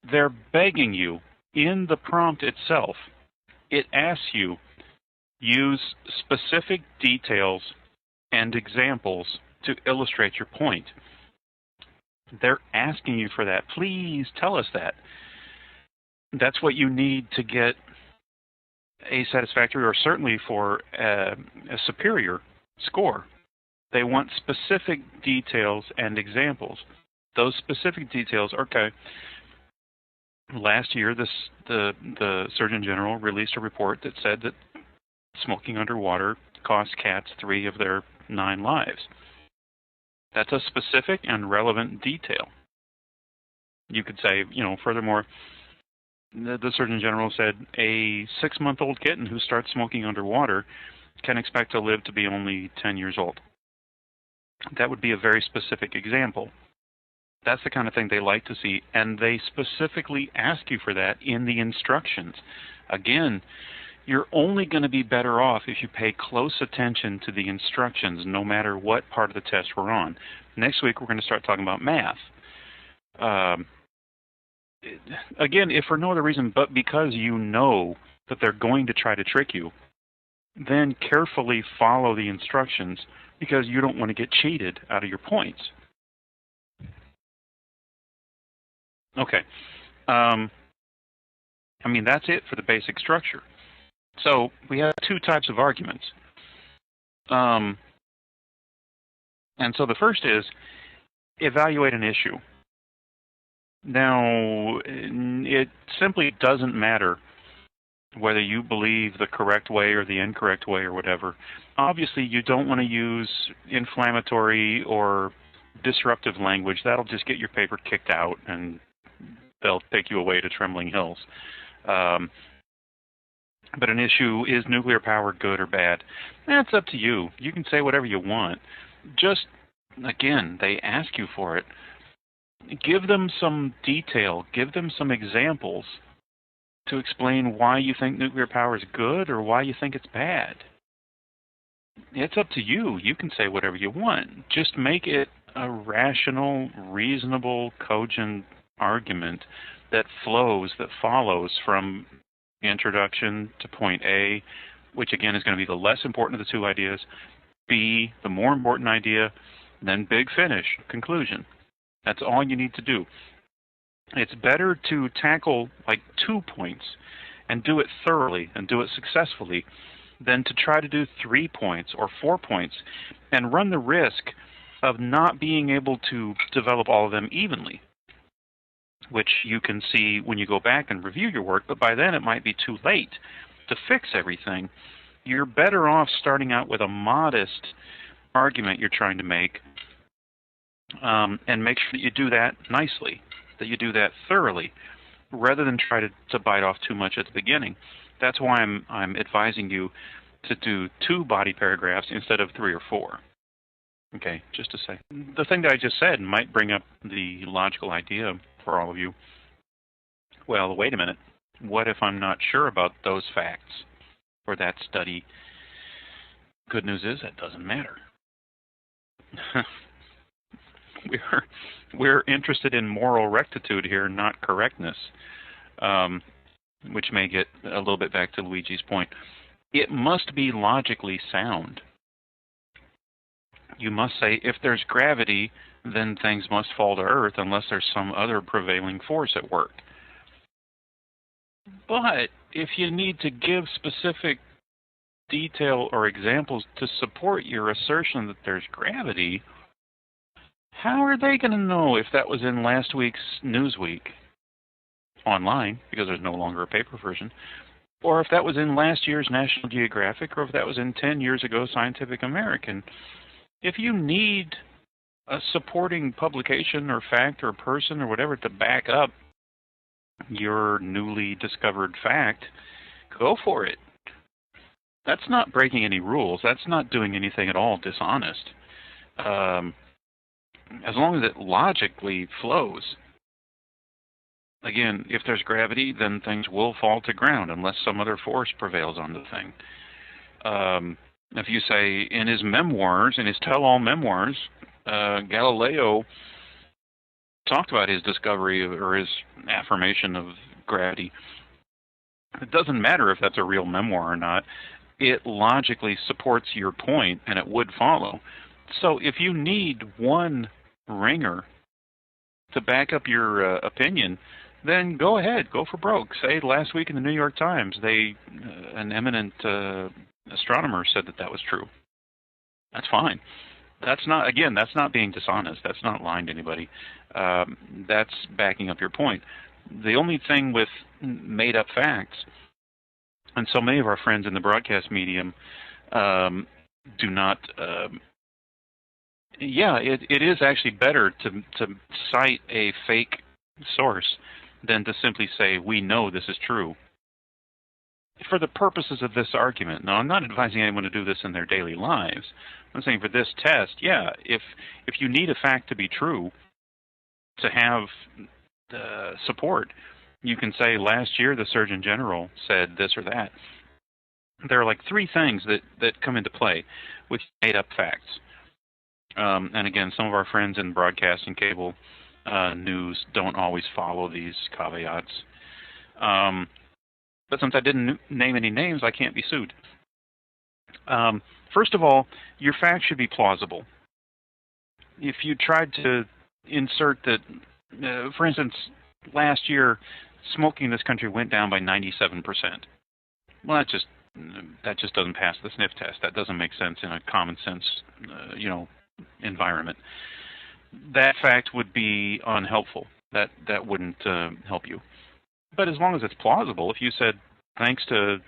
They're begging you in the prompt itself. It asks you, use specific details and examples to illustrate your point. They're asking you for that. Please tell us that. That's what you need to get a satisfactory, or certainly for a superior score. They want specific details and examples. Those specific details, okay. Last year, the Surgeon General released a report that said that smoking underwater cost cats 3 of their 9 lives. That's a specific and relevant detail. You could say, furthermore, the Surgeon General said a 6-month-old kitten who starts smoking underwater can expect to live to be only 10 years old. That would be a very specific example. That's the kind of thing they like to see, and they specifically ask you for that in the instructions. Again, you're only going to be better off if you pay close attention to the instructions, no matter what part of the test we're on. Next week, we're going to start talking about math. Again, if for no other reason but because you know that they're going to try to trick you, then carefully follow the instructions because you don't want to get cheated out of your points. Okay. That's it for the basic structure. So we have 2 types of arguments. And so the first is evaluate an issue. Now, it simply doesn't matter whether you believe the correct way or the incorrect way or whatever. Obviously, you don't want to use inflammatory or disruptive language. That'll just get your paper kicked out, and they'll take you away to Trembling Hills. But an issue, is nuclear power good or bad? That's up to you. You can say whatever you want. Just, again, they ask you for it. Give them some detail. Give them some examples to explain why you think nuclear power is good or why you think it's bad. It's up to you. You can say whatever you want. Just make it a rational, reasonable, cogent argument that flows, that follows from introduction to point A, which again is going to be the less important of the 2 ideas, B, the more important idea, then big finish, conclusion. That's all you need to do. It's better to tackle like 2 points and do it thoroughly and do it successfully than to try to do 3 points or 4 points and run the risk of not being able to develop all of them evenly, which you can see when you go back and review your work, but by then it might be too late to fix everything. You're better off starting out with a modest argument you're trying to make, and make sure that you do that nicely, that you do that thoroughly, rather than try to bite off too much at the beginning. That's why I'm advising you to do 2 body paragraphs instead of 3 or 4. Okay, just to say. The thing that I just said might bring up the logical idea for all of you. Well, wait a minute. What if I'm not sure about those facts or that study? Good news is that doesn't matter. We're interested in moral rectitude here, not correctness, which may get a little bit back to Luigi's point. It must be logically sound. You must say, if there's gravity, then things must fall to Earth unless there's some other prevailing force at work. But if you need to give specific detail or examples to support your assertion that there's gravity, how are they going to know if that was in last week's Newsweek online, because there's no longer a paper version, or if that was in last year's National Geographic, or if that was in 10 years ago Scientific American? If you need a supporting publication or fact or person or whatever to back up your newly discovered fact, go for it. That's not breaking any rules. That's not doing anything at all dishonest. As long as it logically flows. Again, if there's gravity, then things will fall to ground unless some other force prevails on the thing. If you say, in his memoirs, in his tell-all memoirs, Galileo talked about his discovery or his affirmation of gravity. It doesn't matter if that's a real memoir or not. It logically supports your point, and it would follow. So if you need one ringer to back up your opinion, then go ahead, go for broke. Say last week in the New York Times, an eminent astronomer said that was true. That's fine. That's not being dishonest. That's not lying to anybody. That's backing up your point. The only thing with made-up facts, and so many of our friends in the broadcast medium do not. It is actually better to cite a fake source than to simply say, we know this is true. For the purposes of this argument, now I'm not advising anyone to do this in their daily lives. I'm saying for this test, if you need a fact to be true to have support, you can say last year the Surgeon General said this or that. There are like three things that come into play with made-up facts. And again, some of our friends in broadcast and cable news don't always follow these caveats. But since I didn't name any names, I can't be sued. First of all, your fact should be plausible. If you tried to insert that, for instance, last year, smoking in this country went down by 97%. Well, that just doesn't pass the sniff test. That doesn't make sense in a common sense, environment. That fact would be unhelpful. That wouldn't help you. But as long as it's plausible, if you said, thanks to,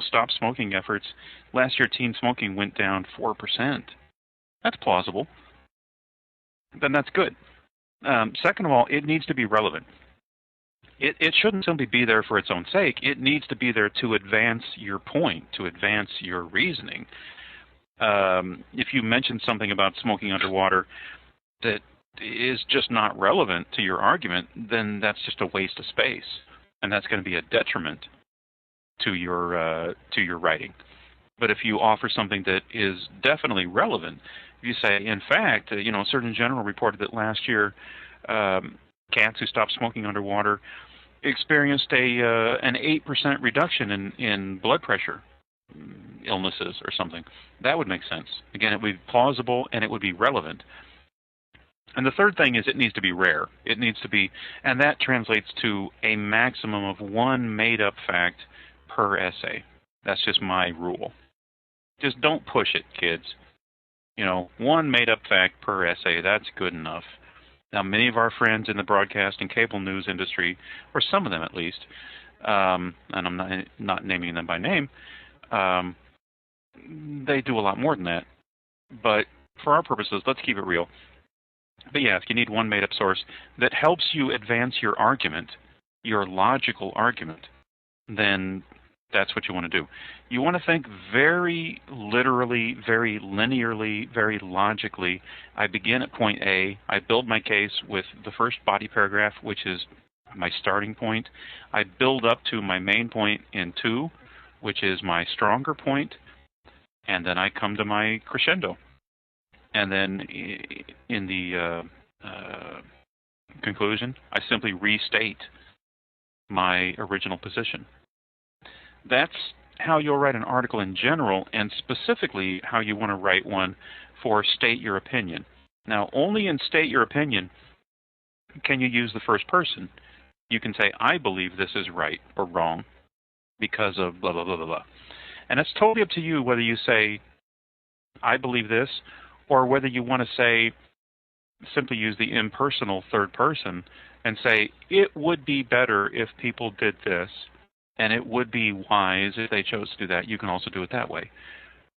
stop smoking efforts, last year teen smoking went down 4%, that's plausible. Then that's good. Second of all, it needs to be relevant. It shouldn't simply be there for its own sake. It needs to be there to advance your point, to advance your reasoning. If you mention something about smoking underwater that is just not relevant to your argument, then that's just a waste of space, and that's going to be a detriment to your writing. But if you offer something that is definitely relevant, if you say, in fact, Surgeon General reported that last year cats who stopped smoking underwater experienced an 8% reduction in blood pressure illnesses or something, that would make sense. Again, it would be plausible and it would be relevant. And the third thing is it needs to be rare. It needs to be, and that translates to a maximum of one made-up fact per essay. That's just my rule. Just don't push it, kids. One made-up fact per essay, that's good enough. Now, many of our friends in the broadcast and cable news industry, or some of them at least, and I'm not naming them by name, they do a lot more than that. But for our purposes, let's keep it real. But yeah, if you need one made-up source that helps you advance your argument, your logical argument, then that's what you want to do. You want to think very literally, very linearly, very logically. I begin at point A. I build my case with the first body paragraph, which is my starting point. I build up to my main point in 2, which is my stronger point, and then I come to my crescendo. And then in the conclusion, I simply restate my original position. That's how you'll write an article in general, and specifically how you want to write one for state your opinion. Now, only in state your opinion can you use the first person. You can say, I believe this is right or wrong because of blah, blah, blah, blah, blah. And it's totally up to you whether you say, I believe this, or whether you want to say, simply use the impersonal third person and say, it would be better if people did this, and it would be wise if they chose to do that. You can also do it that way.